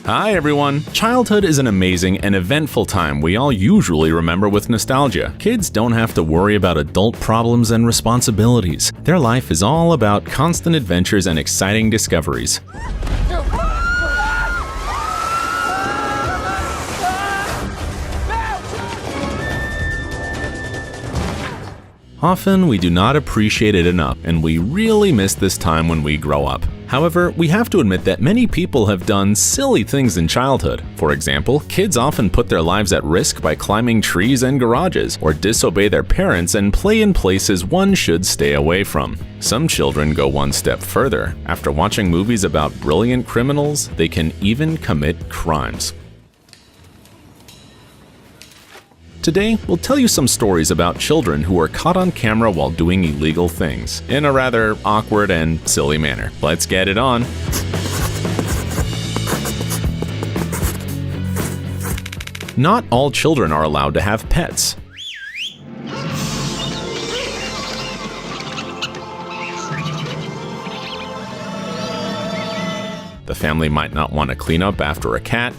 Hi everyone! Childhood is an amazing and eventful time we all usually remember with nostalgia. Kids don't have to worry about adult problems and responsibilities. Their life is all about constant adventures and exciting discoveries. Often we do not appreciate it enough, and we really miss this time when we grow up. However, we have to admit that many people have done silly things in childhood. For example, kids often put their lives at risk by climbing trees and garages, or disobey their parents and play in places one should stay away from. Some children go one step further. After watching movies about brilliant criminals, they can even commit crimes. Today, we'll tell you some stories about children who were caught on camera while doing illegal things, in a rather awkward and silly manner. Let's get it on! Not all children are allowed to have pets. The family might not want to clean up after a cat,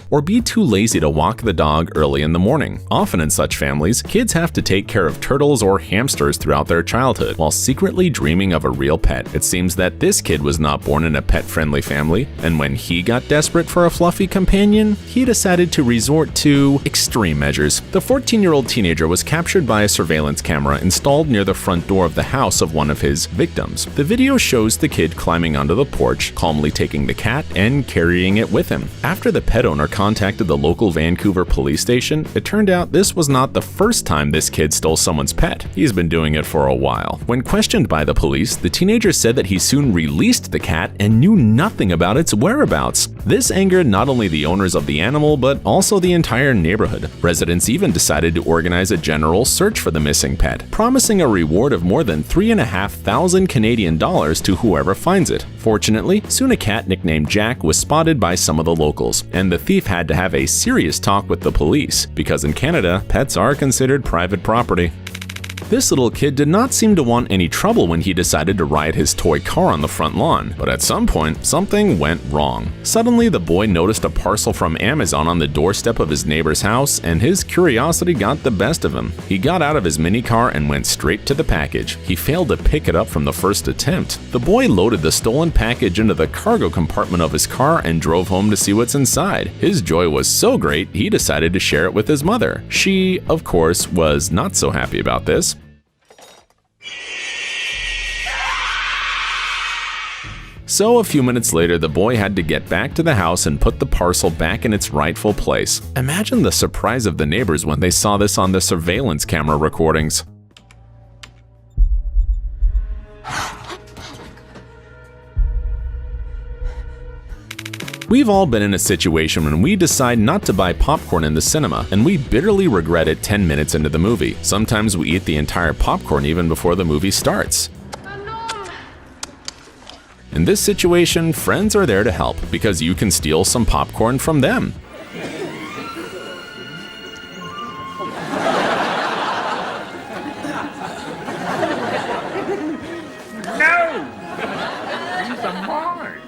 or be too lazy to walk the dog early in the morning. Often in such families, kids have to take care of turtles or hamsters throughout their childhood while secretly dreaming of a real pet. It seems that this kid was not born in a pet-friendly family, and when he got desperate for a fluffy companion, he decided to resort to extreme measures. The 14-year-old teenager was captured by a surveillance camera installed near the front door of the house of one of his victims. The video shows the kid climbing onto the porch, calmly taking the cat and carrying it with him. After the pet owner contacted the local Vancouver police station, it turned out this was not the first time this kid stole someone's pet. He's been doing it for a while. When questioned by the police, the teenager said that he soon released the cat and knew nothing about its whereabouts. This angered not only the owners of the animal, but also the entire neighborhood. Residents even decided to organize a general search for the missing pet, promising a reward of more than $3,500 Canadian dollars to whoever finds it. Fortunately, soon a cat nicknamed Jack was spotted by some of the locals, and the thief had to have a serious talk with the police, because in Canada, pets are considered private property. This little kid did not seem to want any trouble when he decided to ride his toy car on the front lawn, but at some point, something went wrong. Suddenly, the boy noticed a parcel from Amazon on the doorstep of his neighbor's house, and his curiosity got the best of him. He got out of his mini car and went straight to the package. He failed to pick it up from the first attempt. The boy loaded the stolen package into the cargo compartment of his car and drove home to see what's inside. His joy was so great, he decided to share it with his mother. She, of course, was not so happy about this. So a few minutes later, the boy had to get back to the house and put the parcel back in its rightful place. Imagine the surprise of the neighbors when they saw this on the surveillance camera recordings. We've all been in a situation when we decide not to buy popcorn in the cinema, and we bitterly regret it 10 minutes into the movie. Sometimes we eat the entire popcorn even before the movie starts. In this situation, friends are there to help because you can steal some popcorn from them. No! He's a Mars!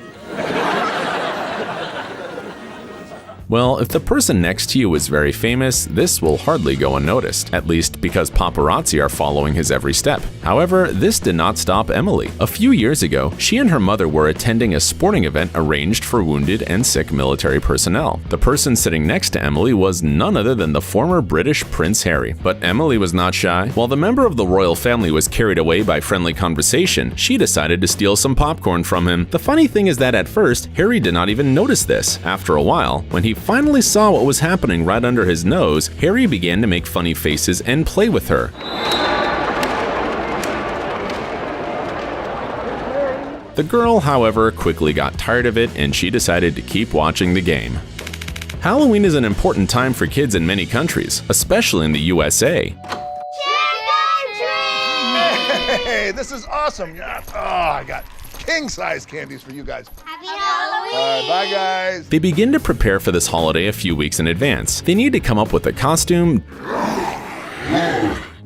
Well, if the person next to you is very famous, this will hardly go unnoticed, at least because paparazzi are following his every step. However, this did not stop Emily. A few years ago, she and her mother were attending a sporting event arranged for wounded and sick military personnel. The person sitting next to Emily was none other than the former British Prince Harry. But Emily was not shy. While the member of the royal family was carried away by friendly conversation, she decided to steal some popcorn from him. The funny thing is that at first, Harry did not even notice this. After a while, when he finally saw what was happening right under his nose, Harry began to make funny faces and play with her. The girl, however, quickly got tired of it and she decided to keep watching the game. Halloween is an important time for kids in many countries, especially in the USA. Hey, this is awesome. Oh, I got king-size candies for you guys. Happy Halloween! All right, bye guys. They begin to prepare for this holiday a few weeks in advance. They need to come up with a costume,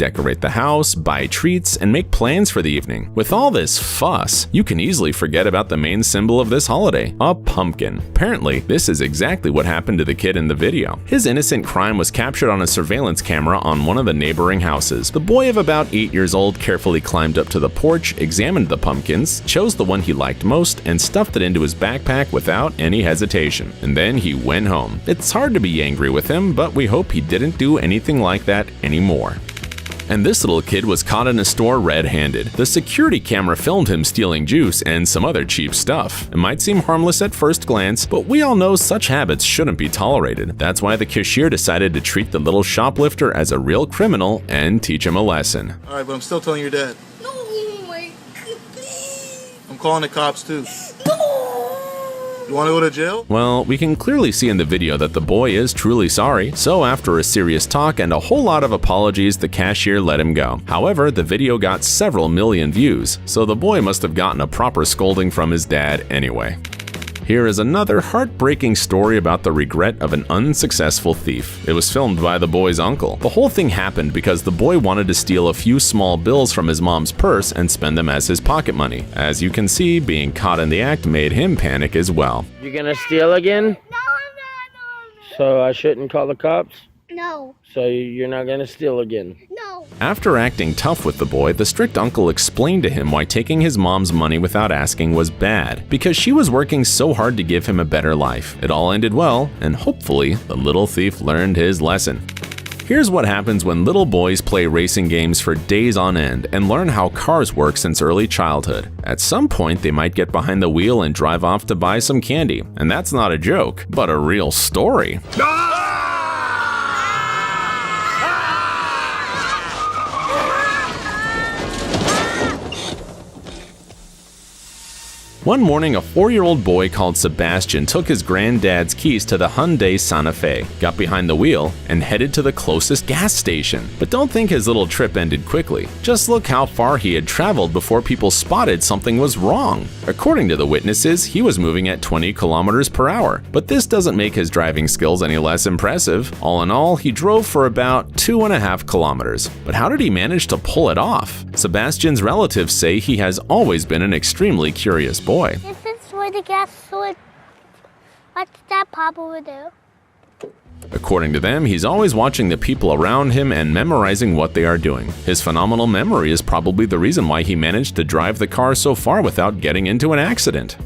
decorate the house, buy treats, and make plans for the evening. With all this fuss, you can easily forget about the main symbol of this holiday, a pumpkin. Apparently, this is exactly what happened to the kid in the video. His innocent crime was captured on a surveillance camera on one of the neighboring houses. The boy of about 8 years old carefully climbed up to the porch, examined the pumpkins, chose the one he liked most, and stuffed it into his backpack without any hesitation. And then he went home. It's hard to be angry with him, but we hope he didn't do anything like that anymore. And this little kid was caught in a store red-handed. The security camera filmed him stealing juice and some other cheap stuff. It might seem harmless at first glance, but we all know such habits shouldn't be tolerated. That's why the cashier decided to treat the little shoplifter as a real criminal and teach him a lesson. All right, but I'm still telling your dad. No, my God, please. I'm calling the cops too. No. You want to go to jail? Well, we can clearly see in the video that the boy is truly sorry, so after a serious talk and a whole lot of apologies, the cashier let him go. However, the video got several million views, so the boy must have gotten a proper scolding from his dad anyway. Here is another heartbreaking story about the regret of an unsuccessful thief. It was filmed by the boy's uncle. The whole thing happened because the boy wanted to steal a few small bills from his mom's purse and spend them as his pocket money. As you can see, being caught in the act made him panic as well. You gonna steal again? No, I'm not. So I shouldn't call the cops? No. So you're not gonna steal again? No. After acting tough with the boy, the strict uncle explained to him why taking his mom's money without asking was bad, because she was working so hard to give him a better life. It all ended well, and hopefully, the little thief learned his lesson. Here's what happens when little boys play racing games for days on end and learn how cars work since early childhood. At some point, they might get behind the wheel and drive off to buy some candy. And that's not a joke, but a real story. One morning, a 4-year-old boy called Sebastian took his granddad's keys to the Hyundai Santa Fe, got behind the wheel, and headed to the closest gas station. But don't think his little trip ended quickly. Just look how far he had traveled before people spotted something was wrong. According to the witnesses, he was moving at 20 kilometers per hour. But this doesn't make his driving skills any less impressive. All in all, he drove for about 2.5 kilometers. But how did he manage to pull it off? Sebastian's relatives say he has always been an extremely curious boy. This is where the gas would. What's that pop over there? According to them, he's always watching the people around him and memorizing what they are doing. His phenomenal memory is probably the reason why he managed to drive the car so far without getting into an accident.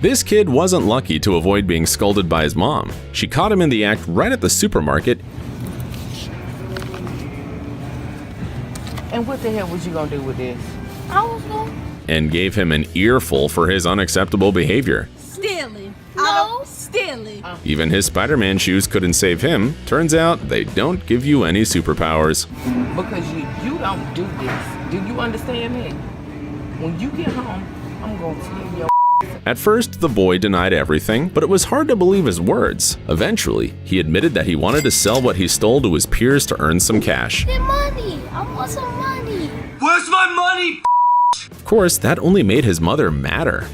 This kid wasn't lucky to avoid being scolded by his mom. She caught him in the act right at the supermarket. And what the hell was you gonna do with this? I was going. And gave him an earful for his unacceptable behavior. Stealing. No. Stealing. Even his Spider-Man shoes couldn't save him. Turns out they don't give you any superpowers. Because you don't do this. Do you understand me? When you get home, I'm gonna tell your At first, the boy denied everything, but it was hard to believe his words. Eventually, he admitted that he wanted to sell what he stole to his peers to earn some cash. The money. I want some money. Where's my money? Of course, that only made his mother madder.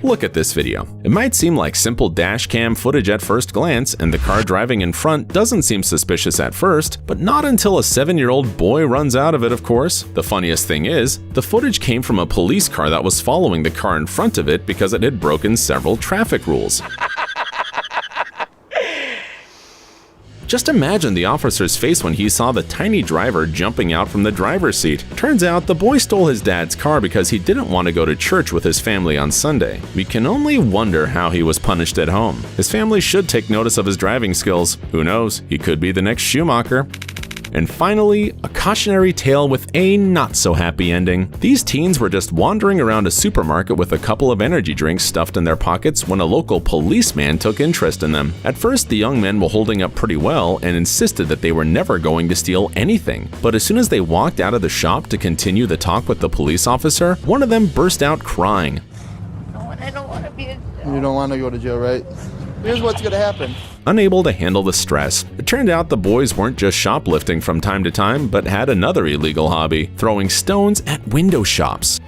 Look at this video. It might seem like simple dash cam footage at first glance, and the car driving in front doesn't seem suspicious at first, but not until a 7-year-old boy runs out of it, of course. The funniest thing is, the footage came from a police car that was following the car in front of it because it had broken several traffic rules. Just imagine the officer's face when he saw the tiny driver jumping out from the driver's seat. Turns out the boy stole his dad's car because he didn't want to go to church with his family on Sunday. We can only wonder how he was punished at home. His family should take notice of his driving skills. Who knows, he could be the next Schumacher. And finally, a cautionary tale with a not-so-happy ending. These teens were just wandering around a supermarket with a couple of energy drinks stuffed in their pockets when a local policeman took interest in them. At first, the young men were holding up pretty well and insisted that they were never going to steal anything. But as soon as they walked out of the shop to continue the talk with the police officer, one of them burst out crying. I don't want to be a. You don't want to go to jail, right? Here's what's gonna happen. Unable to handle the stress, it turned out the boys weren't just shoplifting from time to time, but had another illegal hobby, throwing stones at window shops.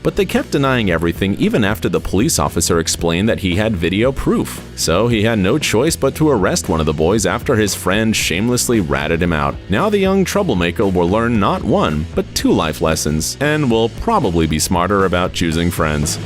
But But they kept denying everything even after the police officer explained that he had video proof. So he had no choice but to arrest one of the boys after his friend shamelessly ratted him out. Now the young troublemaker will learn not one, but 2 life lessons, and will probably be smarter about choosing friends.